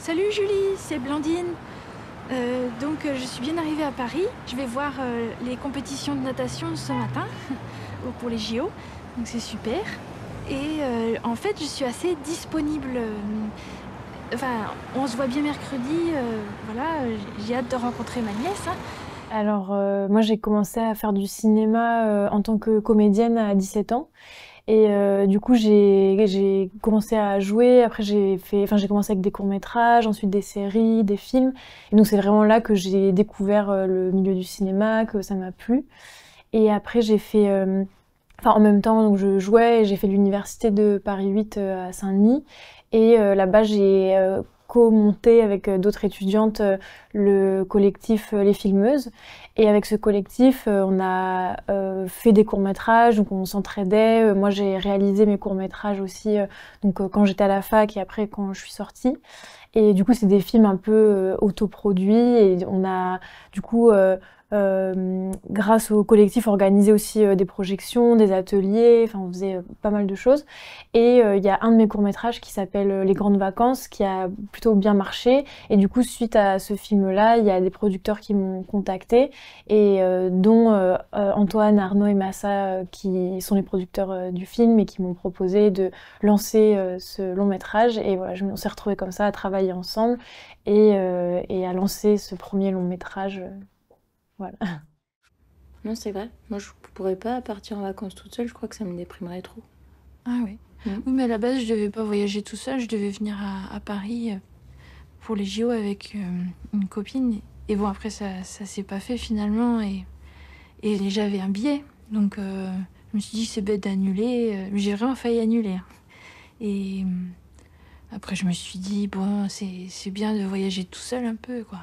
Salut Julie, c'est Blandine. Je suis bien arrivée à Paris. Je vais voir les compétitions de natation ce matin pour les JO, donc c'est super. En fait, je suis assez disponible. Enfin, on se voit bien mercredi. Voilà, j'ai hâte de rencontrer ma nièce, hein. Alors, moi, j'ai commencé à faire du cinéma en tant que comédienne à 17 ans. Et du coup, j'ai commencé à jouer. Après, j'ai commencé avec des courts-métrages, ensuite des séries, des films. Et donc, c'est vraiment là que j'ai découvert le milieu du cinéma, que ça m'a plu. Et après, en même temps, donc je jouais et j'ai fait l'université de Paris 8 à Saint-Denis. Et là-bas, j'ai co-monté avec d'autres étudiantes le collectif Les Filmeuses. Et avec ce collectif, on a fait des courts-métrages, donc on s'entraidait. Moi, j'ai réalisé mes courts-métrages aussi, quand j'étais à la fac et après quand je suis sortie. Et du coup, c'est des films un peu autoproduits. Et on a, du coup, grâce au collectif, organisé aussi des projections, des ateliers. Enfin, on faisait pas mal de choses. Et il y a un de mes courts-métrages qui s'appelle Les Grandes Vacances, qui a plutôt bien marché. Et du coup, suite à ce film-là, il y a des producteurs qui m'ont contacté, et dont Antoine, Arnaud et Massa, qui sont les producteurs du film et qui m'ont proposé de lancer ce long métrage. Et voilà, on s'est retrouvés comme ça à travailler ensemble et à lancer ce premier long métrage. Voilà. Non, c'est vrai. Moi, je pourrais pas partir en vacances toute seule. Je crois que ça me déprimerait trop. Ah oui. Mm. Oui, mais à la base, je devais pas voyager tout seul. Je devais venir à Paris pour les JO avec une copine. Et bon, après, ça s'est pas fait finalement. Et j'avais un billet. Donc, je me suis dit, c'est bête d'annuler. J'ai vraiment failli annuler, hein. Et après, je me suis dit, bon, c'est bien de voyager tout seul un peu, quoi.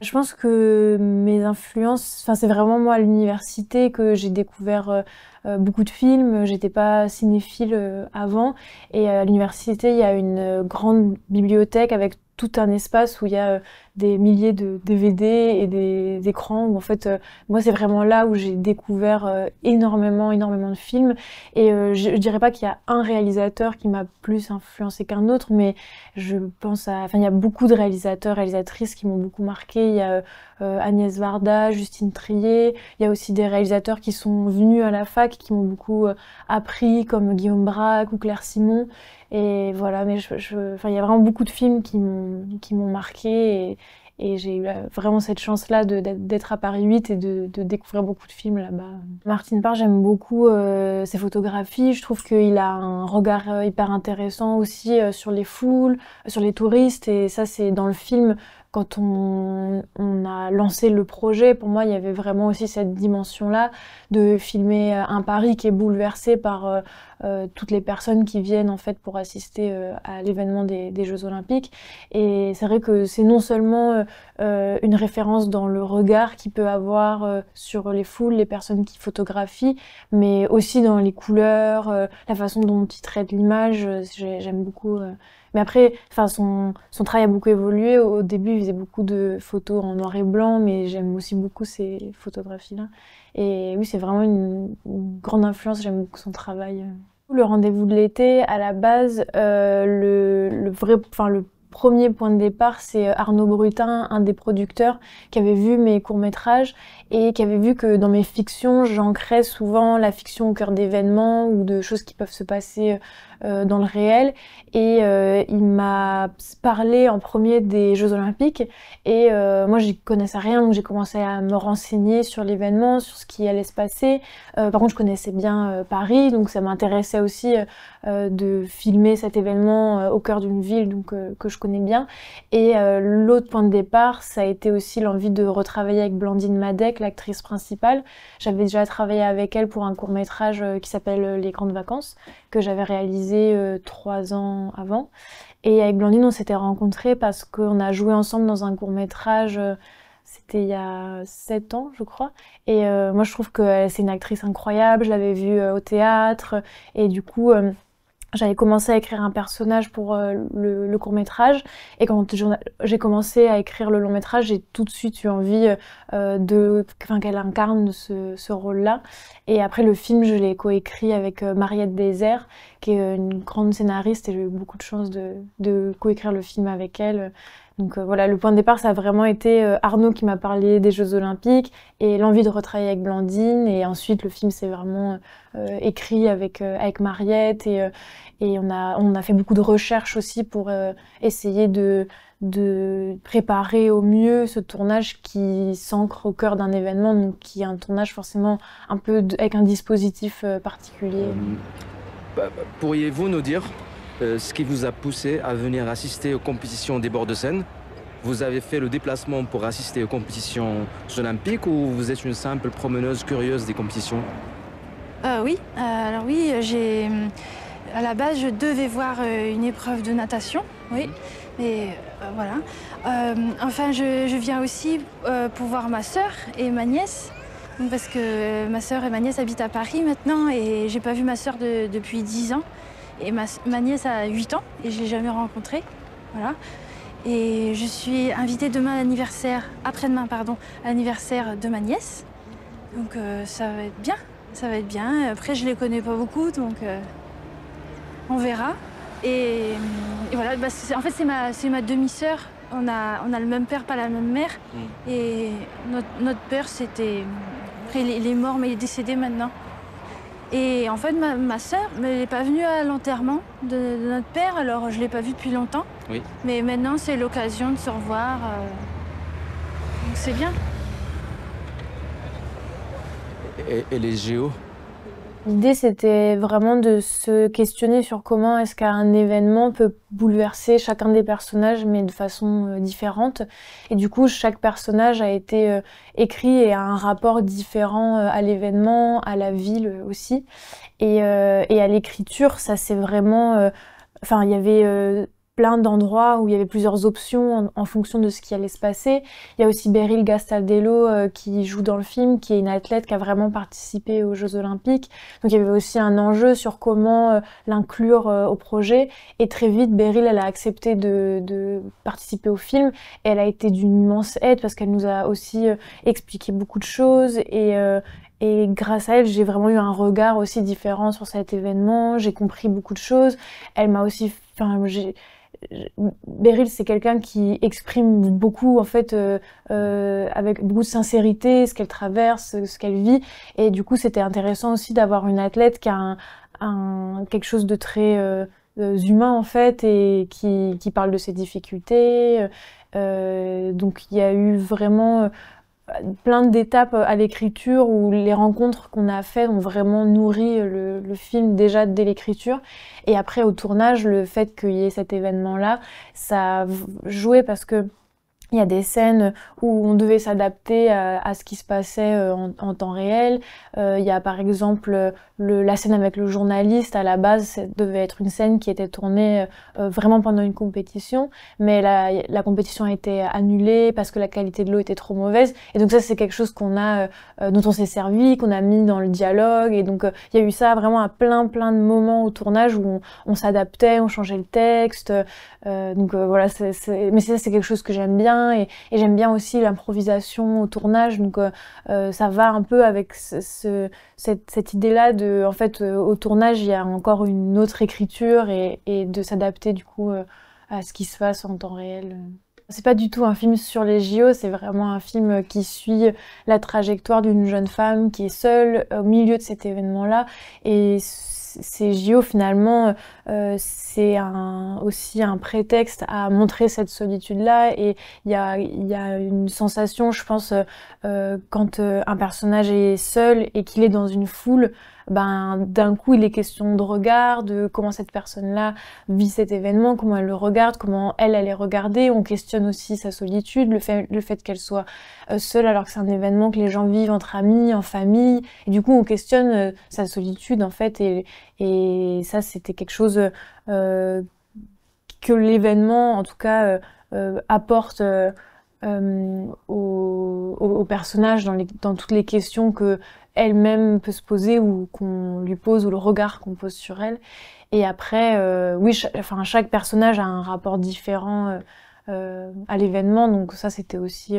Je pense que mes influences, enfin c'est vraiment moi à l'université que j'ai découvert beaucoup de films. J'étais pas cinéphile avant, et à l'université il y a une grande bibliothèque avec tout un espace où il y a des milliers de DVD et des écrans où en fait moi c'est vraiment là où j'ai découvert énormément de films. Et je dirais pas qu'il y a un réalisateur qui m'a plus influencé qu'un autre, mais il y a beaucoup de réalisateurs, réalisatrices qui m'ont beaucoup marqué. Il y a Agnès Varda, Justine Triet. Il y a aussi des réalisateurs qui sont venus à la fac, qui m'ont beaucoup appris, comme Guillaume Braque ou Claire Simon. Et voilà, mais il y a vraiment beaucoup de films qui m'ont marqué. Et j'ai eu vraiment cette chance-là d'être à Paris 8 et de découvrir beaucoup de films là-bas. Martin Parr, j'aime beaucoup ses photographies. Je trouve qu'il a un regard hyper intéressant aussi sur les foules, sur les touristes. Et ça, c'est dans le film, quand on a lancé le projet, pour moi, il y avait vraiment aussi cette dimension-là de filmer un Paris qui est bouleversé par toutes les personnes qui viennent en fait pour assister à l'événement des Jeux Olympiques. Et c'est vrai que c'est non seulement une référence dans le regard qu'il peut avoir sur les foules, les personnes qui photographient, mais aussi dans les couleurs, la façon dont il traite l'image. J'aime beaucoup. Mais après, enfin, son travail a beaucoup évolué. Au début, il faisait beaucoup de photos en noir et blanc, mais j'aime aussi beaucoup ces photographies-là. Et oui, c'est vraiment une grande influence. J'aime beaucoup son travail. Le rendez-vous de l'été, à la base, le premier point de départ, c'est Arnaud Brutin, un des producteurs, qui avait vu mes courts-métrages et qui avait vu que dans mes fictions, j'ancrais souvent la fiction au cœur d'événements ou de choses qui peuvent se passer dans le réel. Et il m'a parlé en premier des Jeux Olympiques. Et moi, j'y connaissais rien, donc j'ai commencé à me renseigner sur l'événement, sur ce qui allait se passer. Par contre, je connaissais bien Paris, donc ça m'intéressait aussi de filmer cet événement au cœur d'une ville donc, que je connais bien. Et l'autre point de départ, ça a été aussi l'envie de retravailler avec Blandine Madec, l'actrice principale. J'avais déjà travaillé avec elle pour un court-métrage qui s'appelle Les Grandes Vacances, que j'avais réalisé 3 ans avant. Et avec Blandine, on s'était rencontrés parce qu'on a joué ensemble dans un court-métrage. C'était il y a 7 ans, je crois. Et moi, je trouve que c'est une actrice incroyable. Je l'avais vue au théâtre. Et du coup, j'avais commencé à écrire un personnage pour le court-métrage, et quand j'ai commencé à écrire le long-métrage, j'ai tout de suite eu envie qu'elle incarne ce rôle-là. Et après le film, je l'ai coécrit avec Mariette Désert, qui est une grande scénariste, et j'ai eu beaucoup de chance de coécrire le film avec elle. Donc voilà, le point de départ, ça a vraiment été Arnaud qui m'a parlé des Jeux Olympiques et l'envie de retravailler avec Blandine. Et ensuite, le film s'est vraiment écrit avec Mariette, et on a fait beaucoup de recherches aussi pour essayer de préparer au mieux ce tournage qui s'ancre au cœur d'un événement, donc qui est un tournage forcément un peu avec un dispositif particulier. Pourriez-vous nous dire ce qui vous a poussé à venir assister aux compétitions des bords de Seine? Vous avez fait le déplacement pour assister aux compétitions olympiques ou vous êtes une simple promeneuse curieuse des compétitions? Oui, alors oui, à la base, je devais voir une épreuve de natation, oui, mais voilà. Enfin, je viens aussi pour voir ma sœur et ma nièce, parce que ma sœur et ma nièce habitent à Paris maintenant, et j'ai pas vu ma sœur depuis 10 ans. Et ma nièce a 8 ans et je l'ai jamais rencontrée, voilà. Et je suis invitée demain à l'anniversaire, après-demain pardon, à l'anniversaire de ma nièce. Donc ça va être bien, ça va être bien. Après je les connais pas beaucoup, donc on verra. Et voilà, bah, en fait c'est ma demi-sœur. On a le même père, pas la même mère. Et notre père c'était, après il est mort mais il est décédé maintenant. Et en fait, ma sœur, elle n'est pas venue à l'enterrement de notre père, alors je ne l'ai pas vue depuis longtemps. Oui. Mais maintenant, c'est l'occasion de se revoir. Donc c'est bien. Et les JO? L'idée, c'était vraiment de se questionner sur comment est-ce qu'un événement peut bouleverser chacun des personnages, mais de façon différente. Et du coup, chaque personnage a été écrit et a un rapport différent à l'événement, à la ville aussi. Et à l'écriture, ça c'est vraiment... Enfin, il y avait plein d'endroits où il y avait plusieurs options en fonction de ce qui allait se passer. Il y a aussi Beryl Gastaldello qui joue dans le film, qui est une athlète qui a vraiment participé aux Jeux Olympiques. Donc il y avait aussi un enjeu sur comment l'inclure au projet. Et très vite, Beryl, elle a accepté de participer au film. Et elle a été d'une immense aide parce qu'elle nous a aussi expliqué beaucoup de choses. Et grâce à elle, j'ai vraiment eu un regard aussi différent sur cet événement. J'ai compris beaucoup de choses. Elle m'a aussi... Enfin, Beryl, c'est quelqu'un qui exprime beaucoup, en fait, avec beaucoup de sincérité, ce qu'elle traverse, ce qu'elle vit. Et du coup, c'était intéressant aussi d'avoir une athlète qui a quelque chose de très humain, en fait, et qui parle de ses difficultés. Donc, il y a eu vraiment plein d'étapes à l'écriture où les rencontres qu'on a faites ont vraiment nourri le film déjà dès l'écriture. Et après au tournage, le fait qu'il y ait cet événement-là, ça a joué parce que il y a des scènes où on devait s'adapter à ce qui se passait en temps réel. Il y a par exemple la scène avec le journaliste. À la base, ça devait être une scène qui était tournée vraiment pendant une compétition, mais la compétition a été annulée parce que la qualité de l'eau était trop mauvaise. Et donc ça, c'est quelque chose dont on s'est servi, qu'on a mis dans le dialogue. Et donc il y a eu ça vraiment à plein de moments au tournage où on s'adaptait, on changeait le texte. Voilà, mais ça, c'est quelque chose que j'aime bien. Et j'aime bien aussi l'improvisation au tournage, donc ça va un peu avec cette idée-là de, en fait, au tournage, il y a encore une autre écriture et de s'adapter du coup à ce qui se passe en temps réel. C'est pas du tout un film sur les JO, c'est vraiment un film qui suit la trajectoire d'une jeune femme qui est seule au milieu de cet événement-là. Et ces JO, finalement, c'est aussi un prétexte à montrer cette solitude-là. Et il y a une sensation, je pense, quand un personnage est seul et qu'il est dans une foule, ben, d'un coup, il est question de regard, de comment cette personne-là vit cet événement, comment elle le regarde, comment elle est regardée. On questionne aussi sa solitude, le fait qu'elle soit seule alors que c'est un événement que les gens vivent entre amis, en famille. Et du coup, on questionne sa solitude, en fait. Et ça, c'était quelque chose que l'événement, en tout cas, apporte au personnage dans toutes les questions que elle-même peut se poser ou qu'on lui pose, ou le regard qu'on pose sur elle. Et après, oui, chaque personnage a un rapport différent à l'événement, donc ça c'était aussi...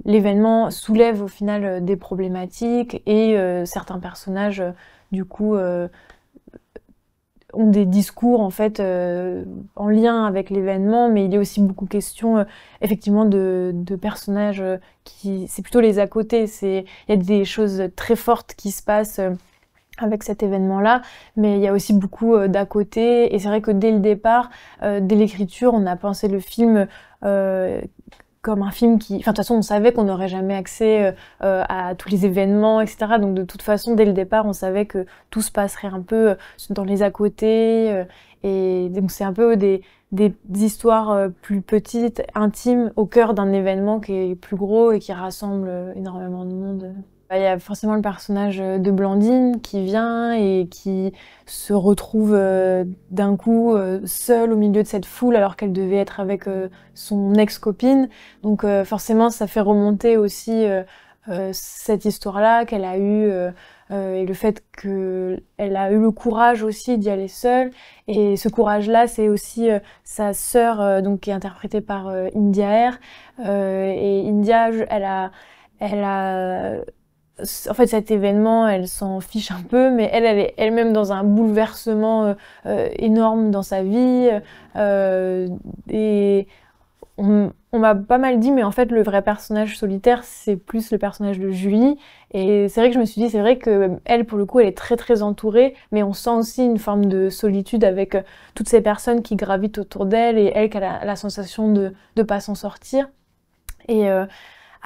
l'événement soulève au final des problématiques, et certains personnages, du coup, ont des discours en fait en lien avec l'événement, mais il y a aussi beaucoup question effectivement de personnages qui... C'est plutôt les à côté, il y a des choses très fortes qui se passent avec cet événement-là, mais il y a aussi beaucoup d'à côté, et c'est vrai que dès le départ, dès l'écriture, on a pensé le film comme un film qui... Enfin, de toute façon, on savait qu'on n'aurait jamais accès à tous les événements, etc. Donc, de toute façon, dès le départ, on savait que tout se passerait un peu dans les à côté. Et donc, c'est un peu des histoires plus petites, intimes, au cœur d'un événement qui est plus gros et qui rassemble énormément de monde. Il y a forcément le personnage de Blandine qui vient et qui se retrouve d'un coup seule au milieu de cette foule alors qu'elle devait être avec son ex-copine. Donc forcément ça fait remonter aussi cette histoire-là qu'elle a eue et le fait qu'elle a eu le courage aussi d'y aller seule. Et ce courage-là, c'est aussi sa sœur donc qui est interprétée par India Air. Et India, elle a en fait, cet événement, elle s'en fiche un peu, mais elle est elle-même dans un bouleversement énorme dans sa vie. Et on m'a pas mal dit, mais en fait, le vrai personnage solitaire, c'est plus le personnage de Julie. Et c'est vrai que je me suis dit, c'est vrai que elle, pour le coup, elle est très très entourée, mais on sent aussi une forme de solitude avec toutes ces personnes qui gravitent autour d'elle, et elle qui a la sensation de pas s'en sortir. Et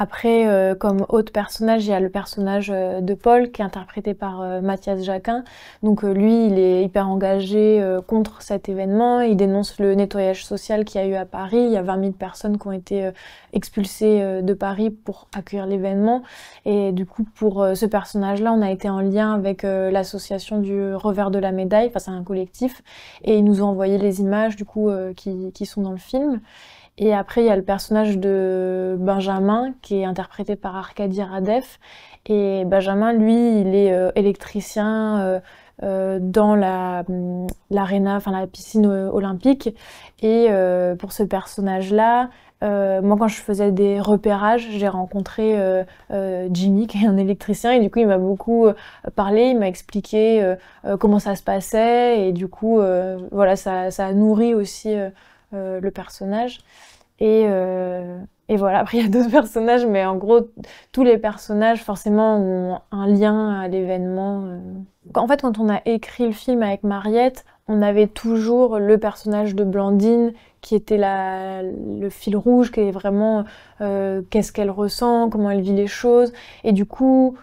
après, comme autre personnage, il y a le personnage de Paul, qui est interprété par Mathias Jacquin. Donc lui, il est hyper engagé contre cet événement. Il dénonce le nettoyage social qu'il y a eu à Paris. Il y a 20 000 personnes qui ont été expulsées de Paris pour accueillir l'événement. Et du coup, pour ce personnage-là, on a été en lien avec l'association du Revers de la Médaille. Enfin, c'est un collectif. Et ils nous ont envoyé les images, du coup, qui sont dans le film. Et après, il y a le personnage de Benjamin, qui est interprété par Arkady Radef. Et Benjamin, lui, il est électricien dans l'aréna, enfin la piscine olympique. Et pour ce personnage-là, moi, quand je faisais des repérages, j'ai rencontré Jimmy, qui est un électricien, et du coup, il m'a beaucoup parlé, il m'a expliqué comment ça se passait, et du coup, voilà, ça a nourri aussi le personnage. Et voilà, après il y a d'autres personnages, mais en gros, tous les personnages forcément ont un lien à l'événement. En fait, quand on a écrit le film avec Mariette, on avait toujours le personnage de Blandine qui était le fil rouge, qui est vraiment qu'est-ce qu'elle ressent, comment elle vit les choses. Et du coup,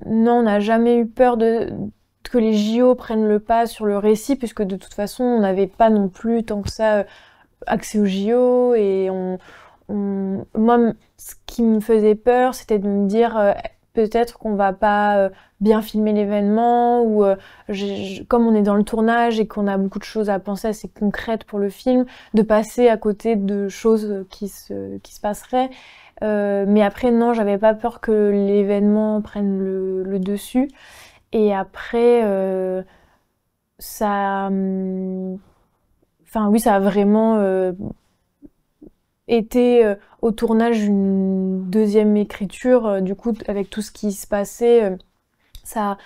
non, on n'a jamais eu peur que les JO prennent le pas sur le récit, puisque de toute façon, on n'avait pas non plus tant que ça accès aux JO, et moi, ce qui me faisait peur, c'était de me dire peut-être qu'on va pas bien filmer l'événement, ou comme on est dans le tournage et qu'on a beaucoup de choses à penser assez concrètes pour le film, de passer à côté de choses qui se passeraient. Mais après, non, j'avais pas peur que l'événement prenne le dessus. Et après, ça... Enfin oui, ça a vraiment été au tournage une deuxième écriture. Du coup, avec tout ce qui se passait, ça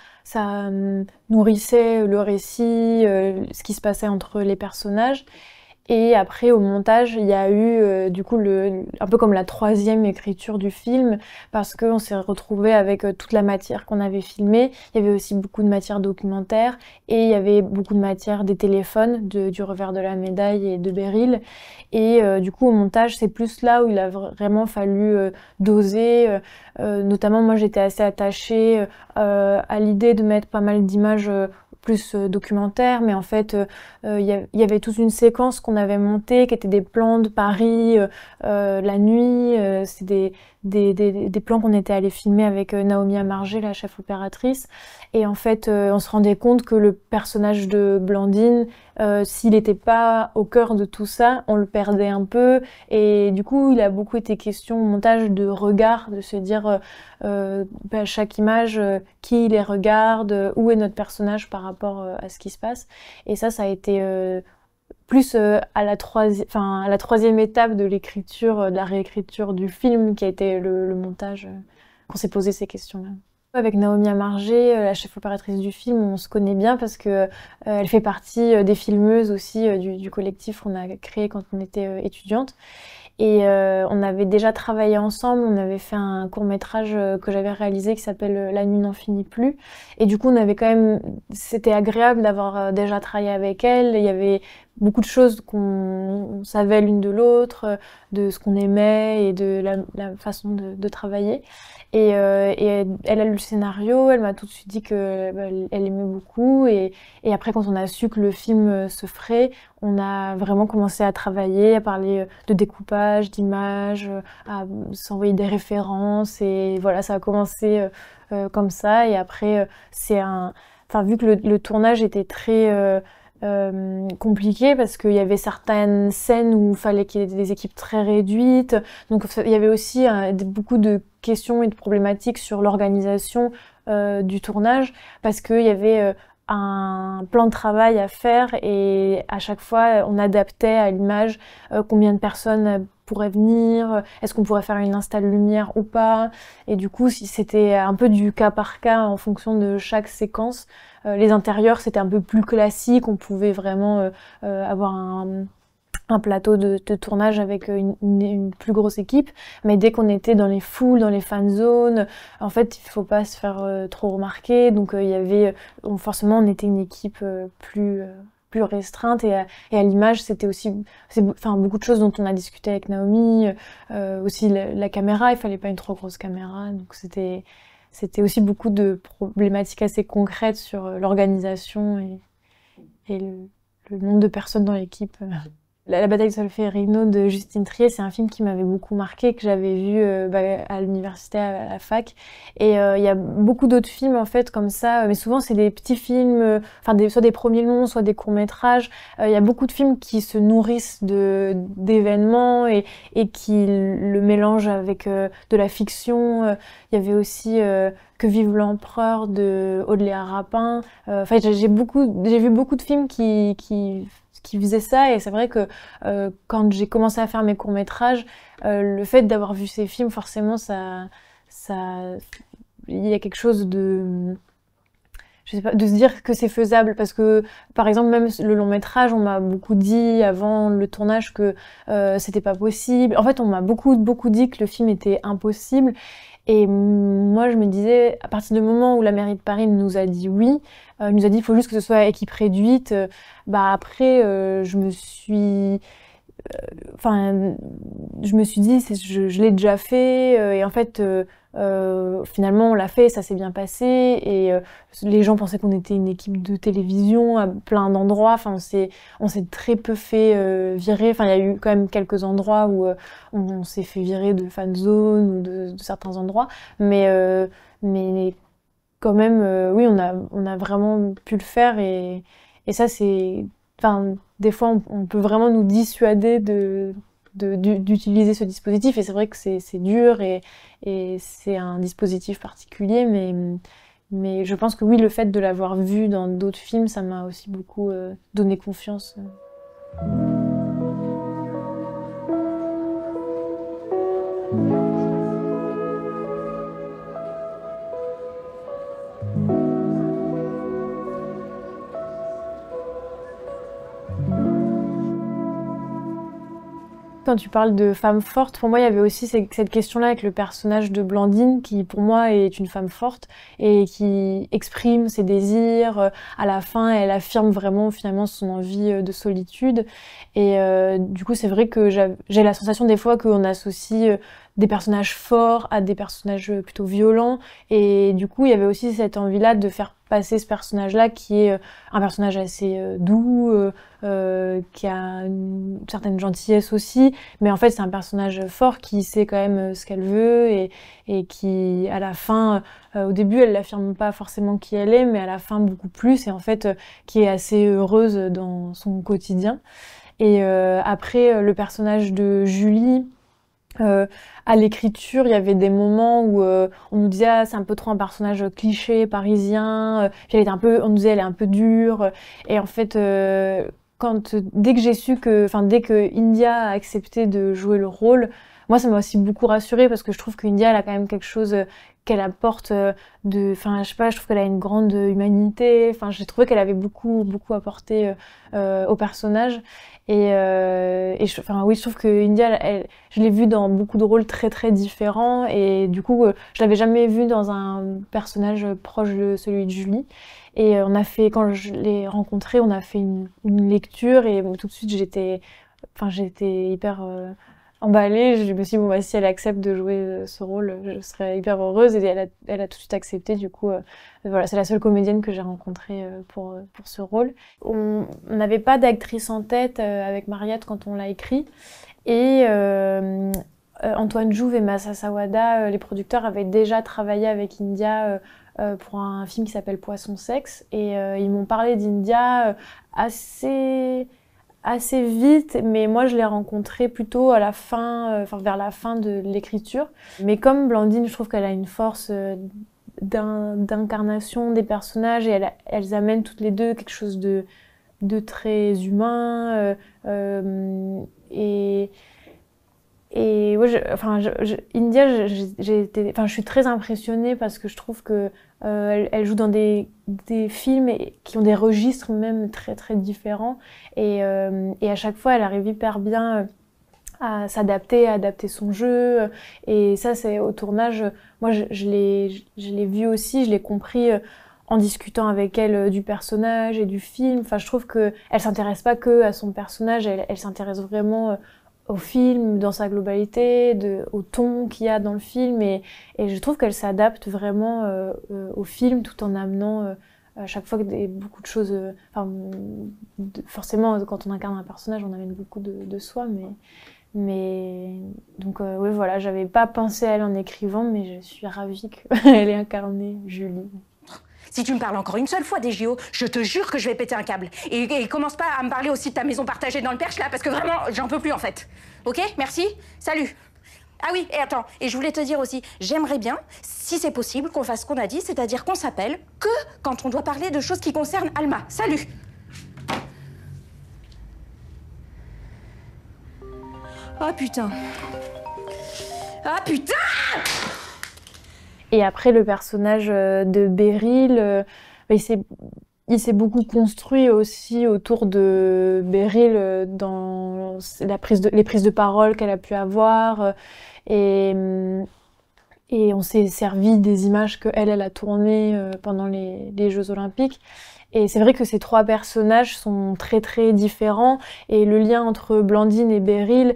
nourrissait le récit, ce qui se passait entre les personnages. Et après, au montage, il y a eu du coup un peu comme la troisième écriture du film, parce qu'on s'est retrouvé avec toute la matière qu'on avait filmée. Il y avait aussi beaucoup de matière documentaire, et il y avait beaucoup de matière des téléphones du Revers de la Médaille et de Beryl. Et du coup, au montage, c'est plus là où il a vraiment fallu doser. Notamment, moi, j'étais assez attachée à l'idée de mettre pas mal d'images plus documentaire, mais en fait, y avait toute une séquence qu'on avait montée, qui était des plans de Paris la nuit. C'est des plans qu'on était allé filmer avec Naomi Amargé, la chef opératrice. Et en fait, on se rendait compte que le personnage de Blandine, s'il n'était pas au cœur de tout ça, on le perdait un peu. Et du coup, il a beaucoup été question au montage de regard, de se dire à chaque image, qui les regarde, où est notre personnage par rapport à ce qui se passe. Et ça a été plus à la troisième étape de l'écriture, de la réécriture du film, qui a été le montage, qu'on s'est posé ces questions-là. Avec Naomi Amargé, la chef opératrice du film, on se connaît bien parce que elle fait partie des filmeuses aussi du collectif qu'on a créé quand on était étudiante. Et on avait déjà travaillé ensemble, on avait fait un court-métrage que j'avais réalisé qui s'appelle La nuit n'en finit plus. Et du coup, on avait quand même, c'était agréable d'avoir déjà travaillé avec elle. Il y avait beaucoup de choses qu'on savait l'une de l'autre, de ce qu'on aimait et de la façon de travailler. Et elle a lu le scénario, elle m'a tout de suite dit qu'elle aimait beaucoup. Et après, quand on a su que le film se ferait, on a vraiment commencé à travailler, à parler de découpage, d'images, à s'envoyer des références. Et voilà, ça a commencé comme ça. Et après, vu que le tournage était très compliqué parce qu'il y avait certaines scènes où il fallait qu'il y ait des équipes très réduites. Donc il y avait aussi beaucoup de questions et de problématiques sur l'organisation du tournage parce qu'il y avait un plan de travail à faire et à chaque fois on adaptait à l'image combien de personnes pourraient venir, est-ce qu'on pourrait faire une install lumière ou pas, et du coup si c'était un peu du cas par cas en fonction de chaque séquence. Les intérieurs c'était un peu plus classique, on pouvait vraiment avoir un plateau de tournage avec une plus grosse équipe, mais dès qu'on était dans les foules, dans les fan zones, en fait il faut pas se faire trop remarquer, donc il y avait forcément on était une équipe plus restreinte, et à l'image c'était aussi beaucoup de choses dont on a discuté avec Naomi, aussi la caméra, il fallait pas une trop grosse caméra, donc c'était aussi beaucoup de problématiques assez concrètes sur l'organisation et le nombre de personnes dans l'équipe. La bataille de Solferino de Justine Triet, c'est un film qui m'avait beaucoup marqué, que j'avais vu à l'université, à la fac. Et il y a beaucoup d'autres films en fait comme ça, mais souvent c'est des petits films, soit des premiers longs, soit des courts-métrages. Il y a beaucoup de films qui se nourrissent d'événements et qui le mélangent avec de la fiction. Il y avait aussi Que vive l'empereur de Audley Rapin. J'ai vu beaucoup de films qui faisaient ça, et c'est vrai que quand j'ai commencé à faire mes courts-métrages, le fait d'avoir vu ces films, forcément il y a quelque chose de, je sais pas, de se dire que c'est faisable, parce que par exemple même le long-métrage, on m'a beaucoup dit avant le tournage que c'était pas possible. En fait, on m'a beaucoup dit que le film était impossible. Et moi, je me disais, à partir du moment où la mairie de Paris nous a dit oui, nous a dit il faut juste que ce soit équipe réduite, après, je me suis dit, je l'ai déjà fait, et en fait, finalement, on l'a fait, ça s'est bien passé, et les gens pensaient qu'on était une équipe de télévision à plein d'endroits. On s'est très peu fait virer. Il y a eu quand même quelques endroits où on s'est fait virer de fan zone ou de certains endroits, mais quand même, oui, on a vraiment pu le faire, et ça, c'est... des fois, on peut vraiment nous dissuader d'utiliser ce dispositif, et c'est vrai que c'est dur, et c'est un dispositif particulier, mais je pense que oui, le fait de l'avoir vu dans d'autres films, ça m'a aussi beaucoup donné confiance. Quand tu parles de femme forte, pour moi, il y avait aussi cette question-là avec le personnage de Blandine, qui pour moi est une femme forte et qui exprime ses désirs. À la fin, elle affirme vraiment finalement son envie de solitude. Et du coup, c'est vrai que j'ai la sensation des fois qu'on associe des personnages forts à des personnages plutôt violents. Et du coup, il y avait aussi cette envie-là de faire passer ce personnage-là qui est un personnage assez doux, qui a une certaine gentillesse aussi, mais en fait c'est un personnage fort qui sait quand même ce qu'elle veut et qui à la fin, au début elle l'affirme pas forcément qui elle est, mais à la fin beaucoup plus, et en fait qui est assez heureuse dans son quotidien. Et après le personnage de Julie, à l'écriture, il y avait des moments où on nous disait c'est un peu trop un personnage cliché parisien, puis elle était un peu, on nous disait elle est un peu dure, et en fait dès que j'ai su dès que India a accepté de jouer le rôle, moi ça m'a aussi beaucoup rassurée parce que je trouve que India elle a quand même quelque chose qu'elle apporte je sais pas, je trouve qu'elle a une grande humanité, j'ai trouvé qu'elle avait beaucoup apporté au personnage. Oui, je trouve que India, je l'ai vue dans beaucoup de rôles très très différents et du coup, je l'avais jamais vue dans un personnage proche de celui de Julie. Et quand je l'ai rencontrée, on a fait une lecture et tout de suite j'étais hyper emballée. Je me suis dit, bon, bah, si elle accepte de jouer ce rôle, je serais hyper heureuse. Et elle a tout de suite accepté. Du coup, voilà, c'est la seule comédienne que j'ai rencontrée pour ce rôle. On n'avait pas d'actrice en tête avec Mariette quand on l'a écrit. Et Antoine Jouve et Massa Sawada, les producteurs, avaient déjà travaillé avec India pour un film qui s'appelle Poisson Sexe. Et ils m'ont parlé d'India assez vite, mais moi je l'ai rencontrée plutôt à la fin, vers la fin de l'écriture. Mais comme Blandine, je trouve qu'elle a une force d'incarnation des personnages et elles amènent toutes les deux quelque chose de très humain. Et ouais, India, je suis très impressionnée parce que je trouve que elle joue dans des films qui ont des registres même très très différents et à chaque fois elle arrive hyper bien à s'adapter, à adapter son jeu, et ça c'est au tournage, moi je l'ai vu aussi, je l'ai compris en discutant avec elle du personnage et du film. Je trouve que elle s'intéresse pas que à son personnage, elle s'intéresse vraiment au film dans sa globalité, au ton qu'il y a dans le film, et je trouve qu'elle s'adapte vraiment au film tout en amenant à chaque fois beaucoup de choses. Forcément, quand on incarne un personnage, on amène beaucoup de soi, donc oui, voilà, j'avais pas pensé à elle en écrivant, mais je suis ravie qu'elle ait incarné Julie. Si tu me parles encore une seule fois des JO, je te jure que je vais péter un câble. Et commence pas à me parler aussi de ta maison partagée dans le Perche, là, parce que vraiment, j'en peux plus, en fait. Ok? Merci? Salut! Ah oui, et attends, et je voulais te dire aussi, j'aimerais bien, si c'est possible, qu'on fasse ce qu'on a dit, c'est-à-dire qu'on s'appelle que quand on doit parler de choses qui concernent Alma. Salut! Oh putain! Ah putain! Et après, le personnage de Beryl, il s'est beaucoup construit aussi autour de Beryl dans les prises de parole qu'elle a pu avoir. Et on s'est servi des images qu'elle a tournées pendant les Jeux Olympiques. Et c'est vrai que ces trois personnages sont très très différents, et le lien entre Blandine et Beryl,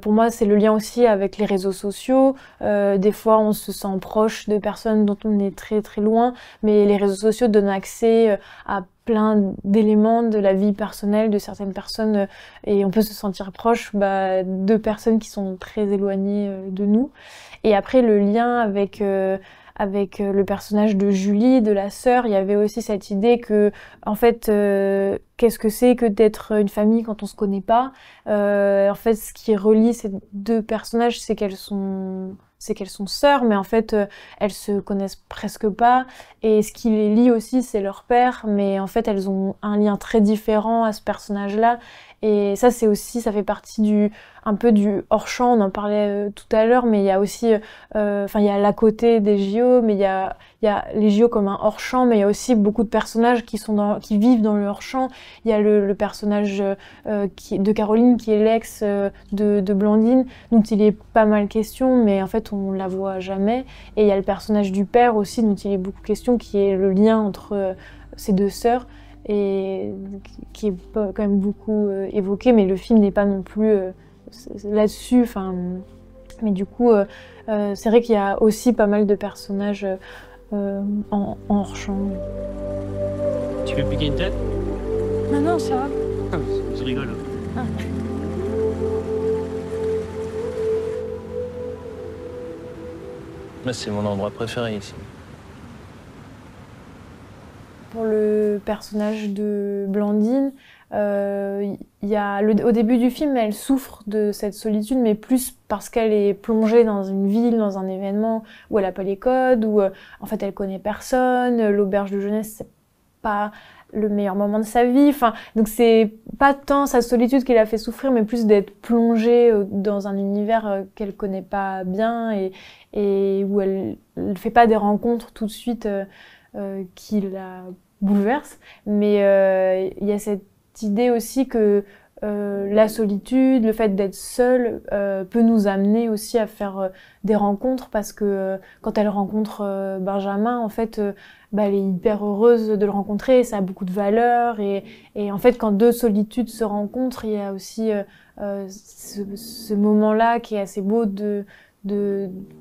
pour moi c'est le lien aussi avec les réseaux sociaux. Des fois on se sent proche de personnes dont on est très très loin, mais les réseaux sociaux donnent accès à plein d'éléments de la vie personnelle de certaines personnes, et on peut se sentir proche de personnes qui sont très éloignées de nous. Et après le lien avec le personnage de Julie, de la sœur, il y avait aussi cette idée que, en fait, qu'est-ce que c'est que d'être une famille quand on se connaît pas? En fait, ce qui relie ces deux personnages, c'est qu'elles sont sœurs, mais en fait, elles se connaissent presque pas. Et ce qui les lie aussi, c'est leur père, mais en fait, elles ont un lien très différent à ce personnage-là. Et ça, ça fait partie un peu du hors-champ, on en parlait tout à l'heure, mais il y a aussi, il y a l'à côté des JO, mais il y a les JO comme un hors-champ, mais il y a aussi beaucoup de personnages qui vivent dans le hors-champ. Il y a le personnage de Caroline, qui est l'ex de Blandine, dont il est pas mal question, mais en fait, on la voit jamais. Et il y a le personnage du père aussi, dont il est beaucoup question, qui est le lien entre ces deux sœurs, et qui est quand même beaucoup évoqué, mais le film n'est pas non plus là-dessus. Mais du coup, c'est vrai qu'il y a aussi pas mal de personnages en hors-champ. Tu veux piquer une tête? Non, non, ça va. Je rigole. Ah. Moi, c'est mon endroit préféré ici. Pour le personnage de Blandine, au début du film, elle souffre de cette solitude, mais plus parce qu'elle est plongée dans une ville, dans un événement où elle n'a pas les codes, où en fait elle connaît personne, l'auberge de jeunesse, c'est pas le meilleur moment de sa vie. Enfin, donc c'est pas tant sa solitude qui l'a fait souffrir, mais plus d'être plongée dans un univers qu'elle connaît pas bien et où elle fait pas des rencontres tout de suite qui la bouleverse. Mais il y a cette idée aussi que la solitude, le fait d'être seule peut nous amener aussi à faire des rencontres parce que quand elle rencontre Benjamin, en fait, elle est hyper heureuse de le rencontrer, ça a beaucoup de valeur et en fait, quand deux solitudes se rencontrent, il y a aussi ce moment-là qui est assez beau de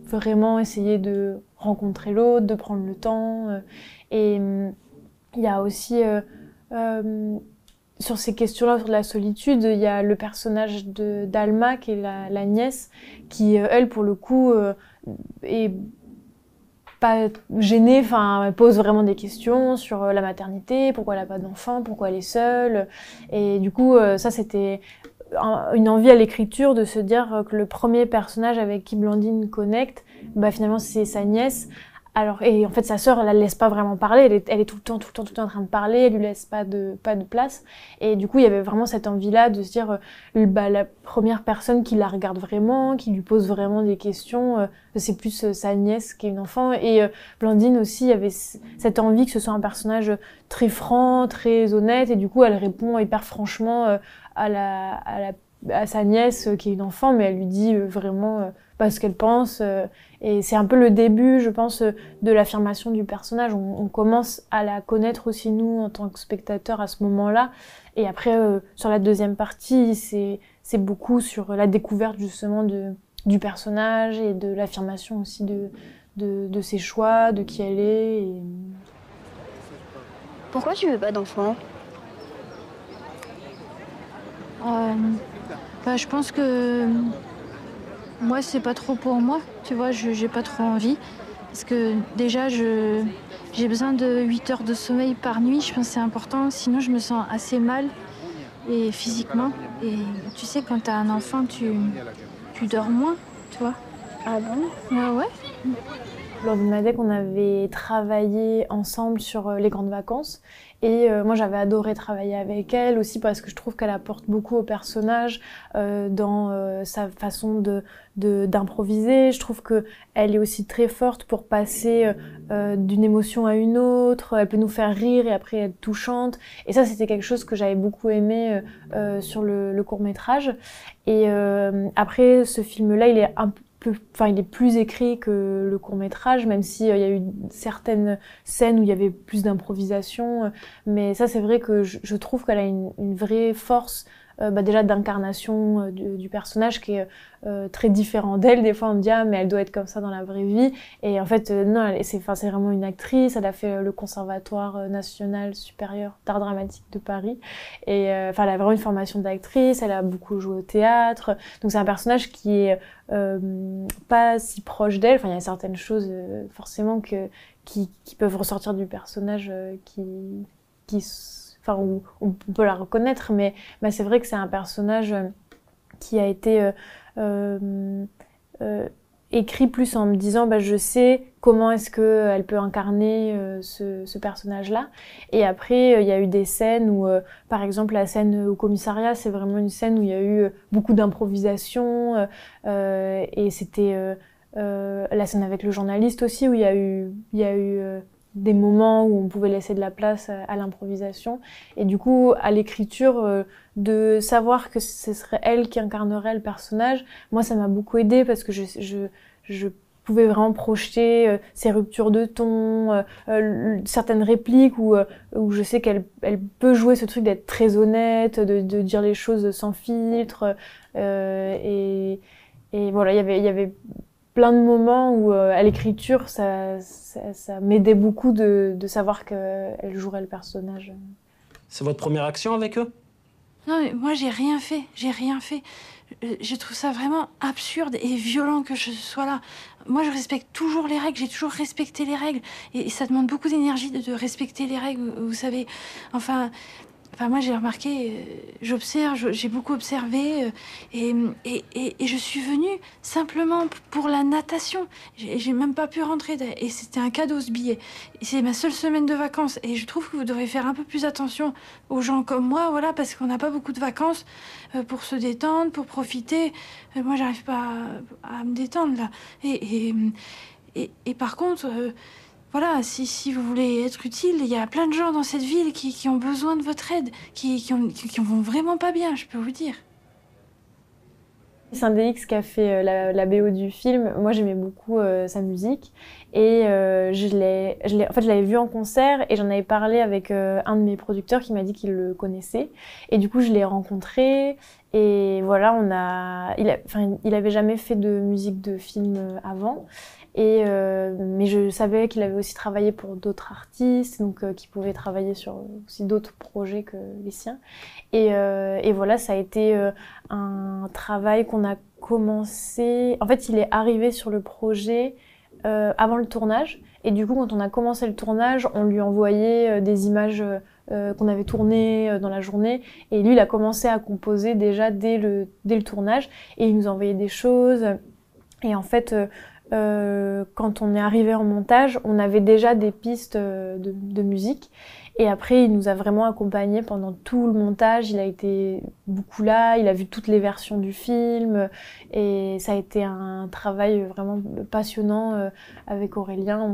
vraiment essayer de rencontrer l'autre, de prendre le temps. Et il y a aussi sur ces questions-là, sur la solitude, il y a le personnage d'Alma, qui est la nièce, qui, elle, pour le coup, est pas gênée, enfin, elle pose vraiment des questions sur la maternité, pourquoi elle n'a pas d'enfant, pourquoi elle est seule. Et du coup, ça, c'était une envie à l'écriture de se dire que le premier personnage avec qui Blandine connecte, finalement, c'est sa nièce. Alors, et en fait, sa sœur, elle la laisse pas vraiment parler. Elle est tout le temps en train de parler. Elle lui laisse pas de place. Et du coup, il y avait vraiment cette envie-là de se dire, la première personne qui la regarde vraiment, qui lui pose vraiment des questions, c'est plus sa nièce qui est une enfant. Et Blandine aussi, il y avait cette envie que ce soit un personnage très franc, très honnête. Et du coup, elle répond hyper franchement à sa nièce qui est une enfant, mais elle lui dit vraiment pas ce qu'elle pense. Et c'est un peu le début, je pense, de l'affirmation du personnage. On commence à la connaître aussi, nous, en tant que spectateurs, à ce moment-là. Et après, sur la deuxième partie, c'est beaucoup sur la découverte, justement, du personnage et de l'affirmation aussi de ses choix, de qui elle est. Et... Pourquoi tu veux pas d'enfant? Je pense que moi, c'est pas trop pour moi, tu vois, j'ai pas trop envie. Parce que déjà, j'ai besoin de 8 heures de sommeil par nuit, je pense que c'est important, sinon je me sens assez mal et physiquement. Et tu sais, quand t'as un enfant, tu dors moins, tu vois. Ah bon? Ouais. Lors d'une ADEC, on avait travaillé ensemble sur les grandes vacances. Et moi, j'avais adoré travailler avec elle aussi parce que je trouve qu'elle apporte beaucoup au personnage dans sa façon d'improviser. Je trouve qu'elle est aussi très forte pour passer d'une émotion à une autre. Elle peut nous faire rire et après être touchante. Et ça, c'était quelque chose que j'avais beaucoup aimé sur le court-métrage. Et après, ce film-là, il est il est plus écrit que le court-métrage, même s'il y a eu certaines scènes où il y avait plus d'improvisation. Mais ça, c'est vrai que je trouve qu'elle a une vraie force déjà d'incarnation du personnage qui est très différent d'elle. Des fois, on me dit « Ah, mais elle doit être comme ça dans la vraie vie ». Et en fait, non, c'est vraiment une actrice. Elle a fait le Conservatoire national supérieur d'art dramatique de Paris. Et elle a vraiment une formation d'actrice. Elle a beaucoup joué au théâtre. Donc, c'est un personnage qui est pas si proche d'elle. Enfin, il y a certaines choses, forcément, qui peuvent ressortir du personnage où on peut la reconnaître, mais c'est vrai que c'est un personnage qui a été écrit plus en me disant je sais comment est-ce qu'elle peut incarner ce personnage-là. Et après, il y a eu des scènes où, par exemple, la scène au commissariat, c'est vraiment une scène où il y a eu beaucoup d'improvisation et c'était la scène avec le journaliste aussi, où il y a eu des moments où on pouvait laisser de la place à l'improvisation. Et du coup, à l'écriture, de savoir que ce serait elle qui incarnerait le personnage, moi, ça m'a beaucoup aidée parce que je pouvais vraiment projeter ces ruptures de ton, certaines répliques où je sais qu'elle peut jouer ce truc d'être très honnête, de dire les choses sans filtre. Et voilà, il y avait plein de moments où à l'écriture, ça m'aidait beaucoup de savoir qu'elle jouerait le personnage. C'est votre première action avec eux? Non, mais moi, j'ai rien fait. J'ai rien fait. Je trouve ça vraiment absurde et violent que je sois là. Moi, je respecte toujours les règles. J'ai toujours respecté les règles. Et ça demande beaucoup d'énergie de respecter les règles, vous savez. Enfin, moi, j'ai remarqué, j'observe, j'ai beaucoup observé. Et je suis venue simplement pour la natation. J'ai même pas pu rentrer. Et c'était un cadeau, ce billet. Et c'est ma seule semaine de vacances. Et je trouve que vous devrez faire un peu plus attention aux gens comme moi, voilà, parce qu'on n'a pas beaucoup de vacances pour se détendre, pour profiter. Moi, j'arrive pas à me détendre, là. Et par contre... voilà, si vous voulez être utile, il y a plein de gens dans cette ville qui ont besoin de votre aide, qui vont vraiment pas bien, je peux vous dire. C'est un DX qui a fait la BO du film. Moi, j'aimais beaucoup sa musique et je l'avais vu en concert et j'en avais parlé avec un de mes producteurs qui m'a dit qu'il le connaissait. Et du coup, je l'ai rencontré et voilà, il avait jamais fait de musique de film avant. Mais je savais qu'il avait aussi travaillé pour d'autres artistes, donc qu'il pouvait travailler sur aussi d'autres projets que les siens. Et voilà, ça a été un travail qu'on a commencé. En fait, il est arrivé sur le projet avant le tournage. Et du coup, quand on a commencé le tournage, on lui envoyait des images qu'on avait tournées dans la journée. Et lui, il a commencé à composer déjà dès le tournage. Et il nous envoyait des choses. Et en fait... quand on est arrivé en montage, on avait déjà des pistes de musique. Et après, il nous a vraiment accompagnés pendant tout le montage. Il a été beaucoup là, il a vu toutes les versions du film. Et ça a été un travail vraiment passionnant avec Aurélien.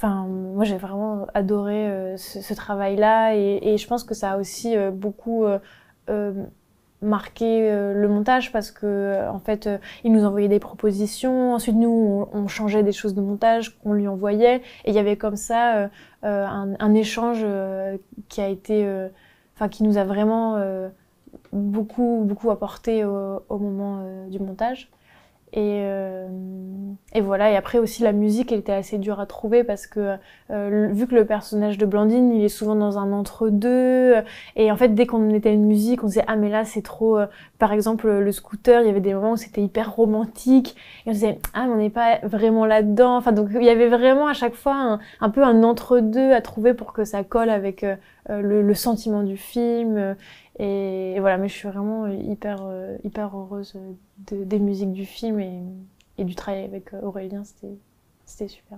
Moi, j'ai vraiment adoré ce travail-là. Et je pense que ça a aussi beaucoup... marquer le montage parce que en fait il nous envoyait des propositions, ensuite nous on changeait des choses de montage qu'on lui envoyait et il y avait comme ça un échange qui a été qui nous a vraiment beaucoup apporté au moment du montage. Et voilà, et après aussi la musique elle était assez dure à trouver parce que vu que le personnage de Blandine il est souvent dans un entre-deux et en fait dès qu'on mettait une musique on se disait ah mais là c'est trop par exemple le scooter, il y avait des moments où c'était hyper romantique et on se disait ah mais on n'est pas vraiment là-dedans, enfin donc il y avait vraiment à chaque fois un peu un entre-deux à trouver pour que ça colle avec le sentiment du film. Et voilà, mais je suis vraiment hyper heureuse des musiques du film et du travail avec Aurélien, c'était super.